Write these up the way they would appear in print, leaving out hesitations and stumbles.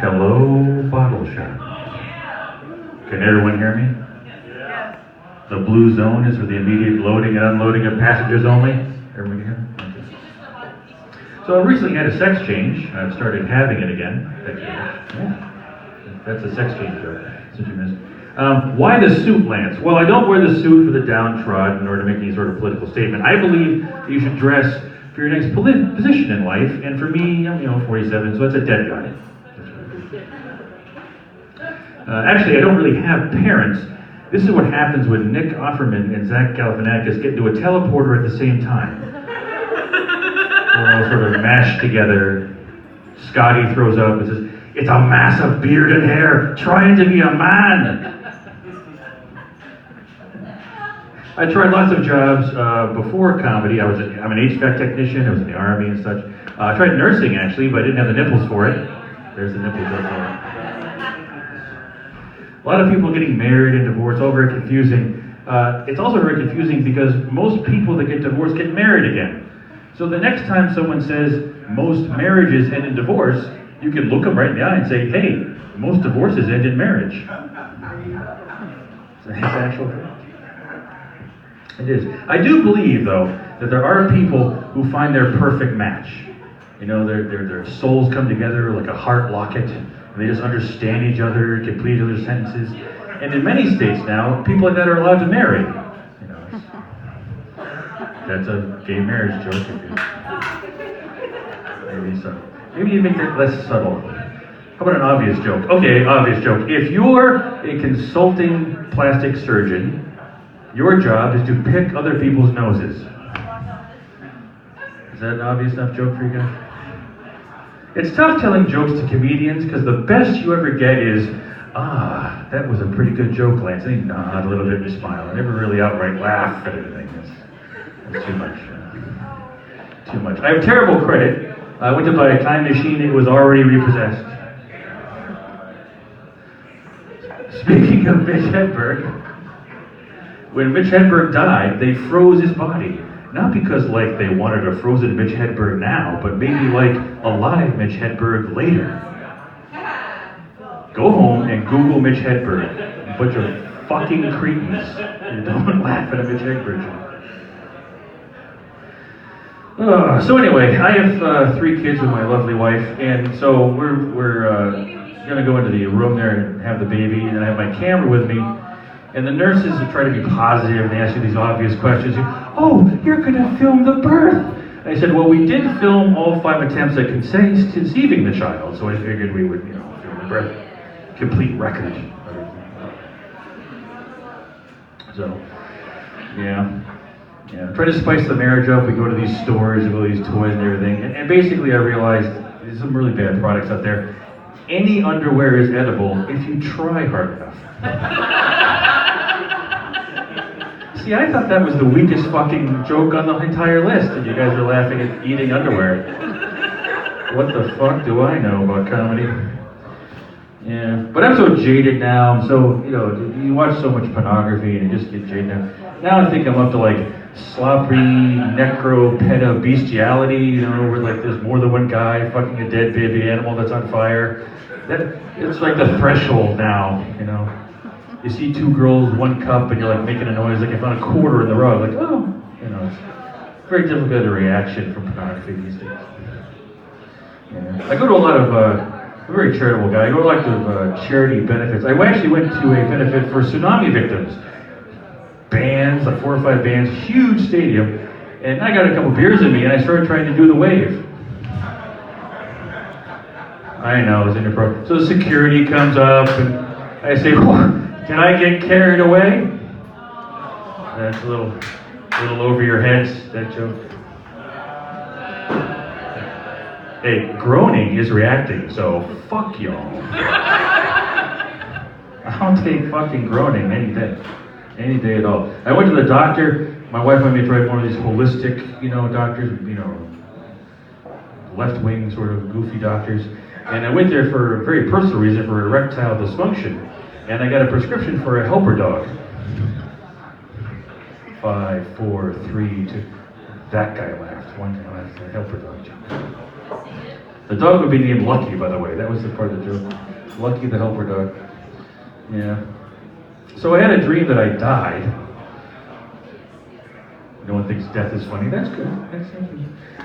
Hello, bottle shop. Can everyone hear me? The blue zone is for the immediate loading and unloading of passengers only. Everybody hear me? Okay. So I recently had a sex change. I've started having it again. Yeah. That's a sex change joke. That's what you missed. Why the suit, Lance? Well, I don't wear the suit for the downtrodden or to make any sort of political statement. I believe that you should dress for your next position in life. And for me, I'm 47, so that's a dead guy. Actually, I don't really have parents. This is what happens when Nick Offerman and Zach Galifianakis get into a teleporter at the same time. They're all sort of mashed together. Scotty throws up and says, "It's a mass of beard and hair trying to be a man." I tried lots of jobs before comedy. I'm an HVAC technician. I was in the Army and such. I tried nursing, actually, but I didn't have the nipples for it. There's the nipple joke for it. A lot of people getting married and divorced, all very confusing. It's also very confusing because most people that get divorced get married again. So the next time someone says most marriages end in divorce, you can look them right in the eye and say, hey, most divorces end in marriage. It's actual fact. It is. I do believe, though, that there are people who find their perfect match. Their souls come together like a heart locket. They just understand each other, complete each other's sentences. And in many states now, people like that are allowed to marry. That's a gay marriage joke. Maybe so. Maybe you make that less subtle. How about an obvious joke? Okay, obvious joke. If you're a consulting plastic surgeon, your job is to pick other people's noses. Is that an obvious enough joke for you guys? It's tough telling jokes to comedians because the best you ever get is, that was a pretty good joke, Lance. And they nod a little bit and smile. I never really outright laugh at anything. That's too much. Too much. I have terrible credit. I went to buy a time machine. It was already repossessed. Speaking of Mitch Hedberg, when Mitch Hedberg died, they froze his body. Not because, they wanted a frozen Mitch Hedberg now, but maybe, a live Mitch Hedberg later. Go home and Google Mitch Hedberg. A bunch of fucking cretins who don't laugh at a Mitch Hedberg joke. So anyway, I have 3 kids with my lovely wife, and so we're gonna go into the room there and have the baby, and I have my camera with me. And the nurses try to be positive, and they ask you these obvious questions. Oh, you're going to film the birth. I said, well, we did film all 5 attempts at conceiving the child, so I figured we would, film the birth. Complete record. So, yeah. Try to spice the marriage up. We go to these stores, we go to these toys and everything. And basically I realized there's some really bad products out there. Any underwear is edible if you try hard enough. See, I thought that was the weakest fucking joke on the entire list, and you guys are laughing at eating underwear. What the fuck do I know about comedy? Yeah, but I'm so jaded now. I'm so, you watch so much pornography and you just get jaded now. Now I think I'm up to sloppy necro-peta bestiality, where there's more than one guy fucking a dead baby animal that's on fire. It's like the threshold now, You see 2 girls, 1 cup, and you're making a noise like you found a quarter in the rug. It's very difficult to get a reaction from pornography these days. Yeah. I go to a lot of, I'm a very charitable guy. I go to a lot of charity benefits. I actually went to a benefit for tsunami victims. Bands, 4 or 5 bands, huge stadium. And I got a couple beers in me, and I started trying to do the wave. I know, it was inappropriate. So security comes up, and I say, can I get carried away? That's a little over your heads, that joke. Hey, groaning is reacting, so fuck y'all. I'll take fucking groaning any day. Any day at all. I went to the doctor. My wife wanted me to try one of these holistic, doctors, left-wing sort of goofy doctors. And I went there for a very personal reason, for erectile dysfunction. And I got a prescription for a helper dog. 5, 4, 3, 2. That guy laughed. One guy laughed. A helper dog joke. The dog would be named Lucky, by the way. That was the part of the joke. Lucky the helper dog. Yeah. So I had a dream that I died. No one thinks death is funny. That's good.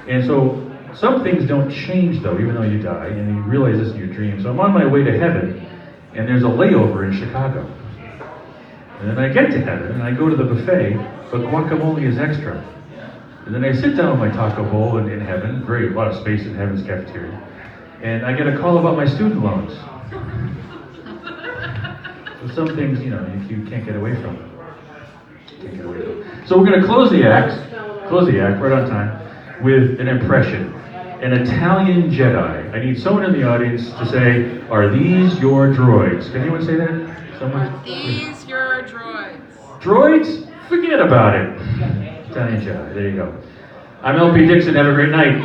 And so some things don't change, though, even though you die, and you realize this in your dream. So I'm on my way to heaven, and there's a layover in Chicago. And then I get to heaven, and I go to the buffet, but guacamole is extra. And then I sit down with my taco bowl in heaven, a lot of space in heaven's cafeteria, and I get a call about my student loans. So some things, you can't get away from. So we're going to close the act right on time, with an impression. An Italian Jedi. I need someone in the audience to say, "Are these your droids?" Can anyone say that? Someone? Are these your droids? Droids? Forget about it. Italian Jedi. There you go. I'm LP Dixon. Have a great night.